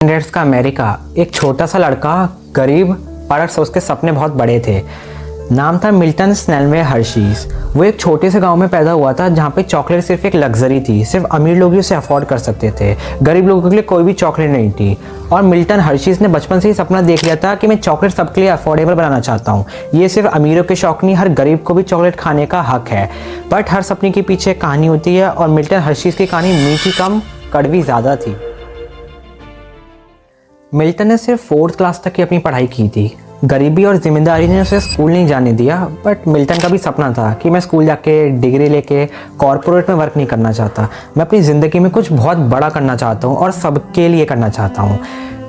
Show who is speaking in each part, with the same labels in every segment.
Speaker 1: 1900s का America, एक छोटा सा लड़का, गरीब, पर उसके सपने बहुत बड़े थे। नाम था मिल्टन स्नेलवे हर्शीज। वो एक छोटे से गांव में पैदा हुआ था जहाँ पे चॉकलेट सिर्फ एक लग्जरी थी। सिर्फ अमीर लोग ही उसे अफोर्ड कर सकते थे, गरीब लोगों के लिए कोई भी चॉकलेट नहीं थी। और मिल्टन हर्शीज ने बचपन से ही सपना देख लिया था कि मैं चॉकलेट सबके लिए अफोर्डेबल बनाना चाहता हूँ। ये सिर्फ अमीरों के शौक नहीं, हर गरीब को भी चॉकलेट खाने का हक है। बट हर सपने के पीछे कहानी होती है और मिल्टन हर्शीज की कहानी मीठी कम, कड़वी ज़्यादा थी। मिल्टन ने सिर्फ 4th क्लास तक की अपनी पढ़ाई की थी। गरीबी और जिम्मेदारी ने उसे स्कूल नहीं जाने दिया। बट मिल्टन का भी सपना था कि मैं स्कूल जाके डिग्री लेके कॉर्पोरेट में वर्क नहीं करना चाहता। मैं अपनी ज़िंदगी में कुछ बहुत बड़ा करना चाहता हूँ और सबके लिए करना चाहता हूँ।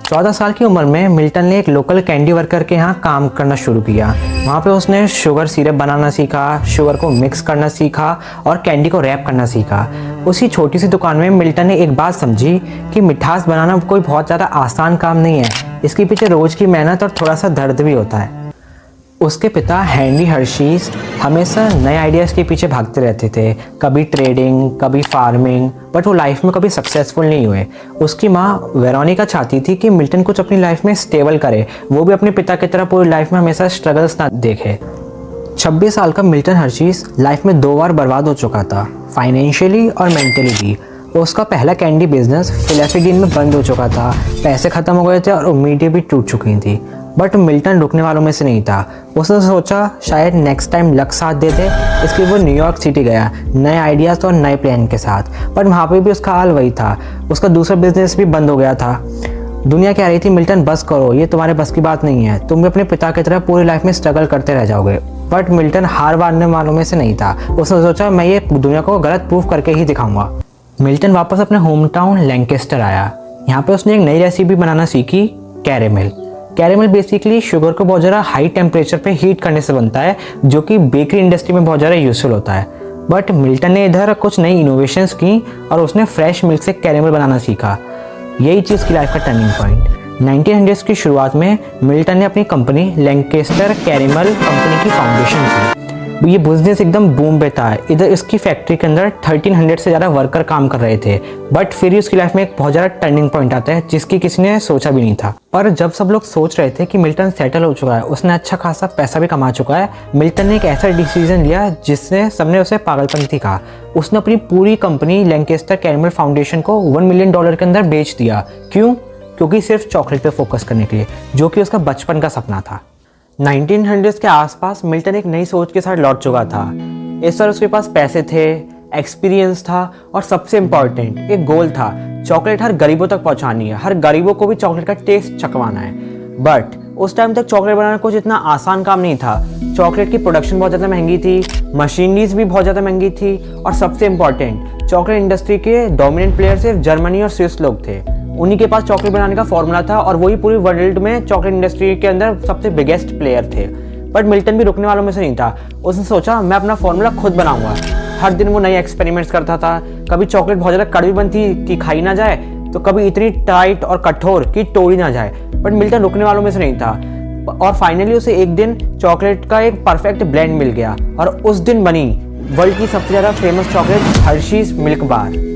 Speaker 1: 14 साल की उम्र में मिल्टन ने एक लोकल कैंडी वर्कर के यहाँ काम करना शुरू किया। वहाँ पे उसने शुगर सिरप बनाना सीखा, शुगर को मिक्स करना सीखा और कैंडी को रैप करना सीखा। उसी छोटी सी दुकान में मिल्टन ने एक बात समझी कि मिठास बनाना कोई बहुत ज़्यादा आसान काम नहीं है। इसके पीछे रोज़ की मेहनत और थोड़ा सा दर्द भी होता है। उसके पिता हेनरी हर्शीज हमेशा नए आइडियाज़ के पीछे भागते रहते थे, कभी ट्रेडिंग, कभी फार्मिंग, बट वो लाइफ में कभी सक्सेसफुल नहीं हुए। उसकी माँ वेरोनिका चाहती थी कि मिल्टन कुछ अपनी लाइफ में स्टेबल करे, वो भी अपने पिता की तरह पूरी लाइफ में हमेशा स्ट्रगल्स ना देखे। 26 साल का मिल्टन हर्शीज लाइफ में 2 बार बर्बाद हो चुका था, फाइनेंशियली और मेंटली भी। उसका पहला कैंडी बिजनेस फिलाडेल्फिया में बंद हो चुका था, पैसे ख़त्म हो गए थे और उम्मीदें भी टूट चुकी थी। बट मिल्टन रुकने वालों में से नहीं था। उसने सोचा शायद नेक्स्ट टाइम लक साथ दे दे, इसलिए वो न्यूयॉर्क सिटी गया नए आइडियाज़ और नए प्लान के साथ। पर वहाँ पे भी उसका हाल वही था, उसका दूसरा बिजनेस भी बंद हो गया था। दुनिया कह रही थी मिल्टन बस करो, ये तुम्हारे बस की बात नहीं है, तुम भी अपने पिता की तरह पूरी लाइफ में स्ट्रगल करते रह जाओगे। बट मिल्टन हार मानने वालों में से नहीं था। उसने सोचा मैं ये दुनिया को गलत प्रूफ करके ही दिखाऊंगा। मिल्टन वापस अपने होम टाउन लैंकेस्टर आया। यहाँ पे उसने एक नई रेसिपी बनाना सीखी, कैरेमल। कैरेमल बेसिकली शुगर को बहुत ज़्यादा हाई टेम्परेचर पे हीट करने से बनता है, जो कि बेकरी इंडस्ट्री में बहुत ज़्यादा यूजफुल होता है। बट मिल्टन ने इधर कुछ नई इनोवेशंस की और उसने फ्रेश मिल्क से कैरेमल बनाना सीखा। यही चीज़ की लाइफ का टर्निंग पॉइंट। 1900s की शुरुआत में मिल्टन ने अपनी कंपनी लैंकेस्टर कैरेमल कंपनी की फाउंडेशन की। ये बिजनेस एकदम बूम पे था। इधर इसकी फैक्ट्री के अंदर 1300 से ज़्यादा वर्कर काम कर रहे थे। बट फिर ही उसकी लाइफ में एक बहुत ज़्यादा टर्निंग पॉइंट आता है जिसकी किसी ने सोचा भी नहीं था। पर जब सब लोग सोच रहे थे कि मिल्टन सेटल हो चुका है, उसने अच्छा खासा पैसा भी कमा चुका है, मिल्टन ने एक ऐसा डिसीजन लिया जिसने सबने उसे पागलपंती कहा। उसने अपनी पूरी कंपनी लैंकेस्टर कैरेमल फाउंडेशन को $1 मिलियन के अंदर बेच दिया। क्यों? क्योंकि सिर्फ चॉकलेट पे फोकस करने के लिए, जो कि उसका बचपन का सपना था। 1900s के आसपास मिल्टन एक नई सोच के साथ लौट चुका था। इस बार उसके पास पैसे थे, एक्सपीरियंस था और सबसे इम्पॉर्टेंट एक गोल था। चॉकलेट हर गरीबों तक पहुंचानी है, हर गरीबों को भी चॉकलेट का टेस्ट चखवाना है। बट उस टाइम तक चॉकलेट बनाना कुछ इतना आसान काम नहीं था। चॉकलेट की प्रोडक्शन बहुत ज़्यादा महंगी थी, मशीनरीज भी बहुत ज़्यादा महंगी थी और सबसे इम्पॉर्टेंट चॉकलेट इंडस्ट्री के डोमिनेंट प्लेयर सिर्फ जर्मनी और स्विस लोग थे। उन्हीं के पास चॉकलेट बनाने का फॉर्मूला था और वही पूरी वर्ल्ड में चॉकलेट इंडस्ट्री के अंदर सबसे बिगेस्ट प्लेयर थे। बट मिल्टन भी रुकने वालों में से नहीं था। उसने सोचा मैं अपना फॉर्मूला खुद बनाऊंगा। हर दिन वो नए एक्सपेरिमेंट्स करता था। कभी चॉकलेट बहुत ज़्यादा कड़वी बनती कि खाई ना जाए, तो कभी इतनी टाइट और कठोर कि तोड़ी ना जाए। बट मिल्टन रुकने वालों में से नहीं था और फाइनली उसे एक दिन चॉकलेट का एक परफेक्ट ब्लेंड मिल गया और उस दिन बनी वर्ल्ड की सबसे ज़्यादा famous chocolate Hershey's milk bar.